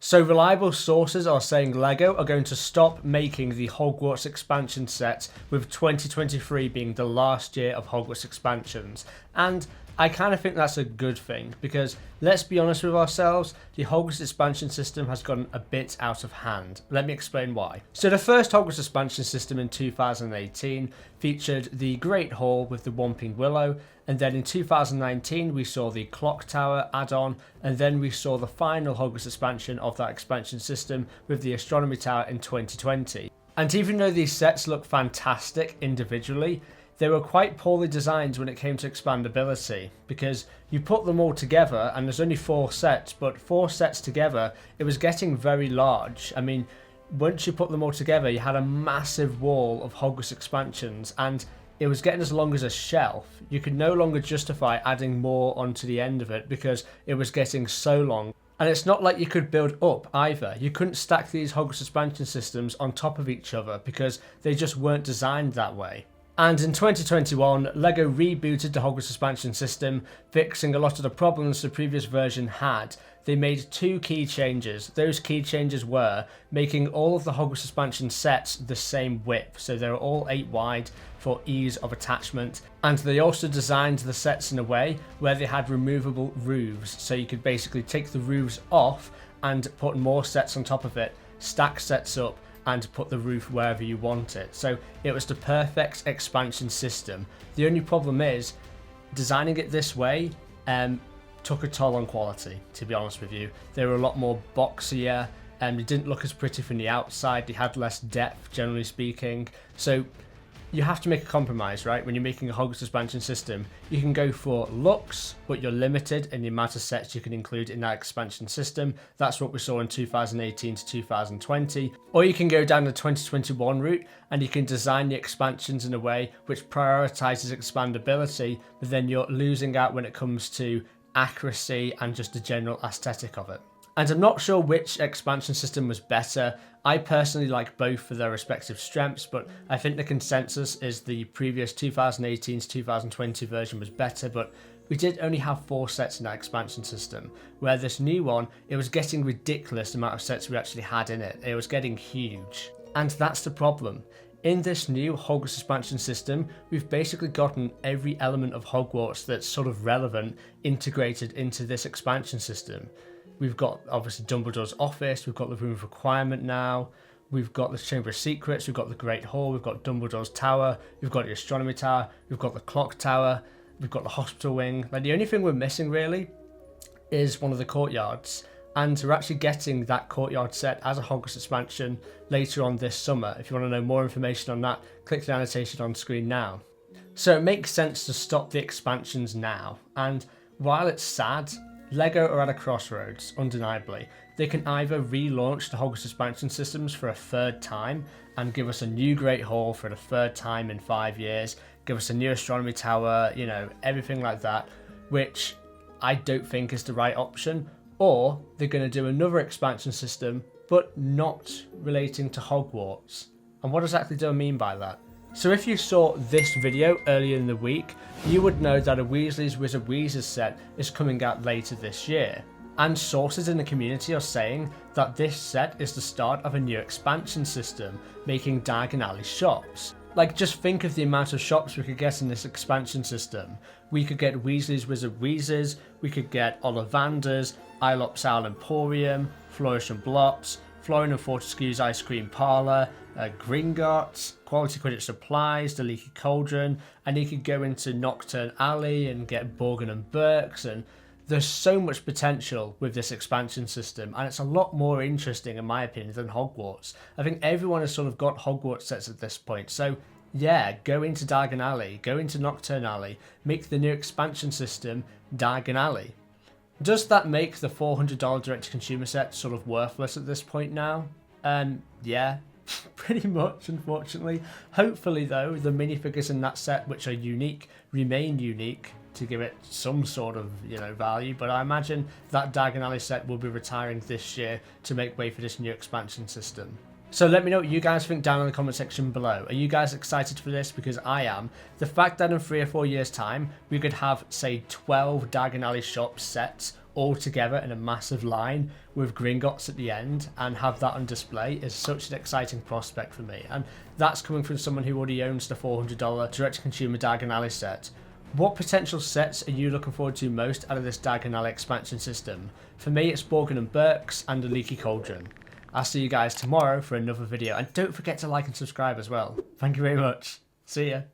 So reliable sources are saying LEGO are going to stop making the Hogwarts expansion set, with 2023 being the last year of Hogwarts expansions. And I kind of think that's a good thing, because let's be honest with ourselves, the Hogwarts expansion system has gotten a bit out of hand. Let me explain why. So the first Hogwarts expansion system in 2018 featured the Great Hall with the Whomping Willow, and then in 2019 we saw the Clock Tower add-on, and then we saw the final Hogwarts expansion of that expansion system with the Astronomy Tower in 2020. And even though these sets look fantastic individually, they were quite poorly designed when it came to expandability, because you put them all together and there's only 4 sets, but 4 sets together, it was getting very large. I mean, once you put them all together, you had a massive wall of Hogwarts expansions, and it was getting as long as a shelf. You could no longer justify adding more onto the end of it because it was getting so long. And it's not like you could build up either. You couldn't stack these Hogwarts expansion systems on top of each other because they just weren't designed that way. And in 2021, LEGO rebooted the Hogwarts expansion system, fixing a lot of the problems the previous version had. They made 2 key changes. Those key changes were making all of the Hogwarts expansion sets the same width, so they were all 8 wide for ease of attachment. And they also designed the sets in a way where they had removable roofs, so you could basically take the roofs off and put more sets on top of it, stack sets up, and put the roof wherever you want it. So it was the perfect expansion system. The only problem is, designing it this way took a toll on quality, to be honest with you. They were a lot more boxier, and they didn't look as pretty from the outside. They had less depth, generally speaking. So you have to make a compromise, right? When you're making a Hogwarts expansion system, you can go for looks, but you're limited in the amount of sets you can include in that expansion system. That's what we saw in 2018 to 2020. Or you can go down the 2021 route, and you can design the expansions in a way which prioritizes expandability, but then you're losing out when it comes to accuracy and just the general aesthetic of it. And I'm not sure which expansion system was better. I personally like both for their respective strengths, but I think the consensus is the previous 2018 to 2020 version was better, but we did only have 4 sets in that expansion system, where this new one, it was getting ridiculous the amount of sets we actually had in it. It was getting huge. And that's the problem. In this new Hogwarts expansion system, we've basically gotten every element of Hogwarts that's sort of relevant integrated into this expansion system. We've got obviously Dumbledore's office, we've got the Room of Requirement now, we've got the Chamber of Secrets, we've got the Great Hall, we've got Dumbledore's Tower, we've got the Astronomy Tower, we've got the Clock Tower, we've got the Hospital Wing. Like, the only thing we're missing really is one of the courtyards, and we're actually getting that courtyard set as a Hogwarts expansion later on this summer. If you want to know more information on that, click the annotation on screen now. So it makes sense to stop the expansions now, and while it's sad, LEGO are at a crossroads, undeniably. They can either relaunch the Hogwarts expansion systems for a 3rd time and give us a new Great Hall for the 3rd time in 5 years, give us a new Astronomy Tower, you know, everything like that, which I don't think is the right option, or they're going to do another expansion system, but not relating to Hogwarts. And what exactly do I mean by that? So if you saw this video earlier in the week, you would know that a Weasley's Wizard Wheezes set is coming out later this year. And sources in the community are saying that this set is the start of a new expansion system, making Diagon Alley shops. Like, just think of the amount of shops we could get in this expansion system. We could get Weasley's Wizard Wheezes, we could get Ollivander's, Ilop's Owl Emporium, Flourish and Blops, Florian and Fortescue's Ice Cream Parlour, Gringotts, Quality Credit Supplies, the Leaky Cauldron, and you could go into Nocturne Alley and get Borgin and Burke's, and there's so much potential with this expansion system, and it's a lot more interesting in my opinion than Hogwarts. I think everyone has sort of got Hogwarts sets at this point, so yeah, go into Diagon Alley, go into Nocturne Alley, make the new expansion system Diagon Alley. Does that make the $400 direct-to-consumer set sort of worthless at this point now? Yeah, pretty much, unfortunately. Hopefully, though, the minifigures in that set, which are unique, remain unique to give it some sort of, value. But I imagine that Diagon Alley set will be retiring this year to make way for this new expansion system. So let me know what you guys think down in the comment section below. Are you guys excited for this? Because I am. The fact that in 3 or 4 years time we could have, say, 12 Diagon Alley shop sets all together in a massive line with Gringotts at the end and have that on display is such an exciting prospect for me. And that's coming from someone who already owns the $400 direct-to-consumer Diagon Alley set. What potential sets are you looking forward to most out of this Diagon Alley expansion system? For me, it's Borgin and Burks and the Leaky Cauldron. I'll see you guys tomorrow for another video, and don't forget to like and subscribe as well. Thank you very much. See ya.